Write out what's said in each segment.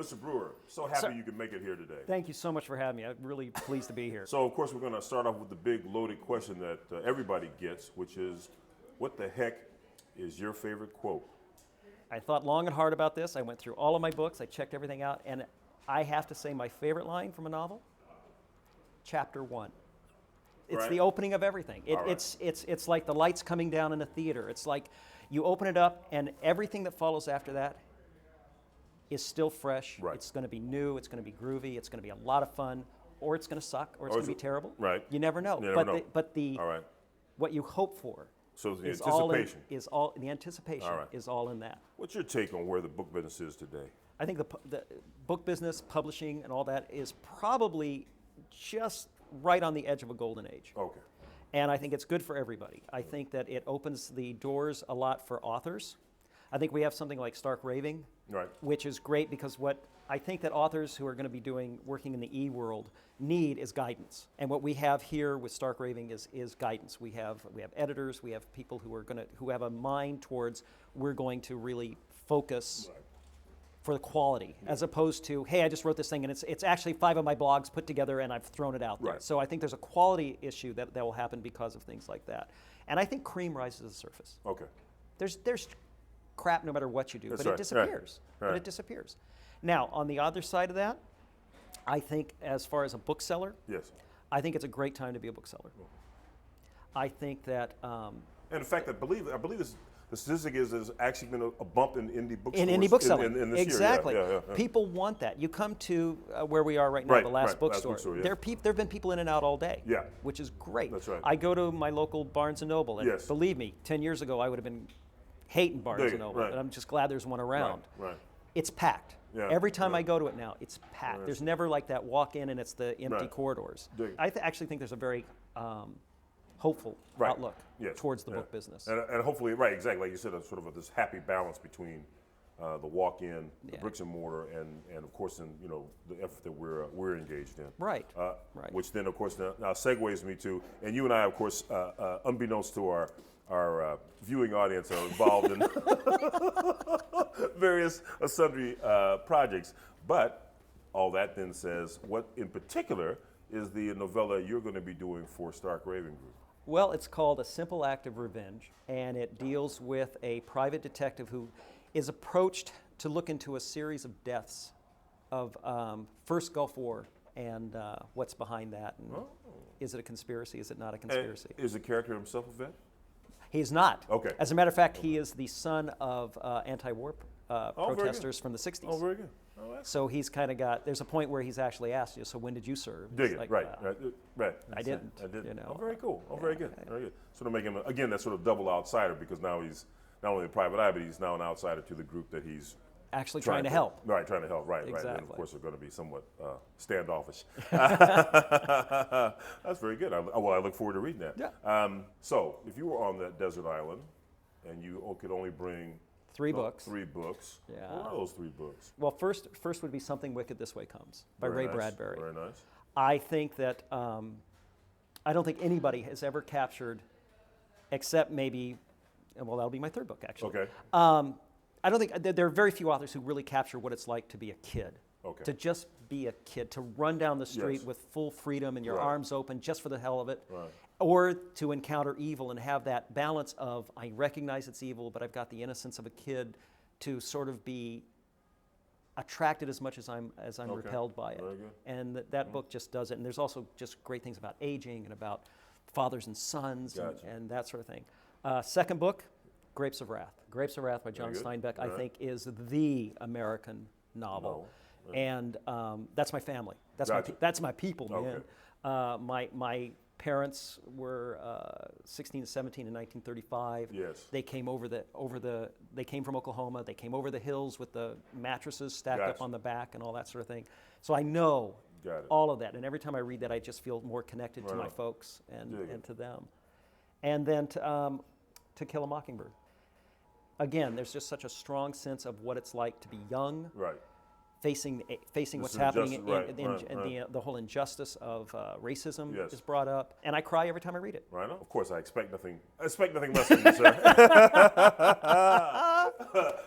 Mr. Brewer, so happy you could make it here today. Thank you so much for having me. I'm really pleased to be here. So, of course, we're going to start off with the big loaded question that everybody gets, which is, what the heck is your favorite quote? I thought long and hard about this. I went through all of my books. I checked everything out. And I have to say my favorite line from a novel, chapter 1. It's Right. the opening of everything. All right. It's like the lights coming down in a theater. It's like you open it up and everything that follows after that is still fresh. Right. It's going to be new. It's going to be groovy. It's going to be a lot of fun. Or it's going to suck. Or it's going to be terrible. Right. You never know. You never know. All right. What you hope for So the is anticipation. the anticipation All right. is all in that. What's your take on where the book business is today? I think the book business, publishing, and all that is probably just right on the edge of a golden age. Okay. And I think it's good for everybody. I think that it opens the doors a lot for authors. I think we have something like Stark Raving, Right. which is great because what I think that authors who are going to be working in the e-world need is guidance. And what we have here with Stark Raving is guidance. We have editors, we have people who have a mind towards we're going to really focus Right. for the quality, as opposed to, hey, I just wrote this thing and it's actually 5 of my blogs put together and I've thrown it out there. Right. So I think there's a quality issue that will happen because of things like that. And I think cream rises to the surface. Okay. There's crap no matter what you do, That's but right. it disappears. Right. But it disappears. Now, on the other side of that, I think as far as a bookseller, Yes. I think it's a great time to be a bookseller. I think that And in fact, I believe the statistic is there's actually been a bump in indie bookstores. in indie bookselling, in this exactly. year. Yeah. People want that. You come to where we are right now, Right, the last right, bookstore. last bookstore, yeah. There have been people in and out all day. Yeah. Which is great. That's right. I go to my local Barnes and Noble, and Yes. believe me, 10 years ago I would have been hating Barnes Dig and it, Noble, right. and I'm just glad there's one around. Right. It's packed. Yeah, Every time yeah. I go to it now, it's packed. Right. There's never like that walk in and it's the empty Right. corridors. Dig it. I actually think there's a very hopeful Right. outlook Yes. towards the Yeah. book business. And hopefully, right, exactly, like you said, a sort of this happy balance between the walk-in, the Yeah. bricks and mortar, and of course, in the effort that we're engaged in. Right. Right. Which then, of course, now segues me to, and you and I, of course, unbeknownst to our viewing audience, are involved in various sundry projects. But all that then says, what in particular is the novella you're going to be doing for Stark Raving Group? Well, it's called A Simple Act of Revenge, and it deals with a private detective who is approached to look into a series of deaths of first Gulf War and what's behind that. And is it a conspiracy? Is it not a conspiracy? And is the character himself a vet? He is not. Okay. As a matter of fact, he is the son of anti-war very protesters good. from the 60s. Oh, very good. Oh, that's So he's kind of got, there's a point where he's actually asked you, so when did you serve? dig He's it. like, Right. Right. I didn't. I didn't. You know. Oh, very cool. Oh, very good. Very good. Sort of make him again that sort of double outsider, because now he's not only a private eye, but he's now an outsider to the group that he's Actually trying to help. Right, trying to help. Right, right. And Exactly. of course, they're going to be somewhat standoffish. That's very good. I look forward to reading that. Yeah. So, if you were on that desert island, and you could only bring 3 books. 3 books. Yeah. What are those 3 books? Well, first would be Something Wicked This Way Comes by Very Ray nice. Bradbury. Very nice. I think that, I don't think anybody has ever captured, except maybe, well, that'll be my 3rd book, actually. Okay. I don't think, there are very few authors who really capture what it's like to be a kid. Okay. To just be a kid, to run down the street Yes. with full freedom and your Right. arms open just for the hell of it. Right. Or to encounter evil and have that balance of, I recognize it's evil, but I've got the innocence of a kid to sort of be attracted as much as I'm Okay. repelled by it. Very good. And that book just does it. And there's also just great things about aging and about fathers and sons Gotcha. and that sort of thing. Second book, Grapes of Wrath. Grapes of Wrath by John Very good. Steinbeck, I All right. think, is the American novel. Right. And that's my family. That's Gotcha. that's my people, Okay. man. My parents were 16 and 17 in 1935. Yes. They came they came from Oklahoma. They came over the hills with the mattresses stacked up Gotcha. on the back and all that sort of thing. So I know Got it. all of that. And every time I read that, I just feel more connected to Right my on. folks and Dig it. to them. And then To Kill a Mockingbird. Again, there's just such a strong sense of what it's like to be young, Right. facing what's This happening, injustice, and right. the whole injustice of racism Yes. is brought up, and I cry every time I read it. Right on. Of course, I expect nothing less from you, sir.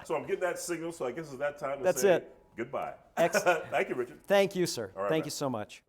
So I'm getting that signal. So I guess it's that time to That's say, it. Goodbye. Excellent. Thank you, Richard. Thank you, sir. All right, Thank man. you so much.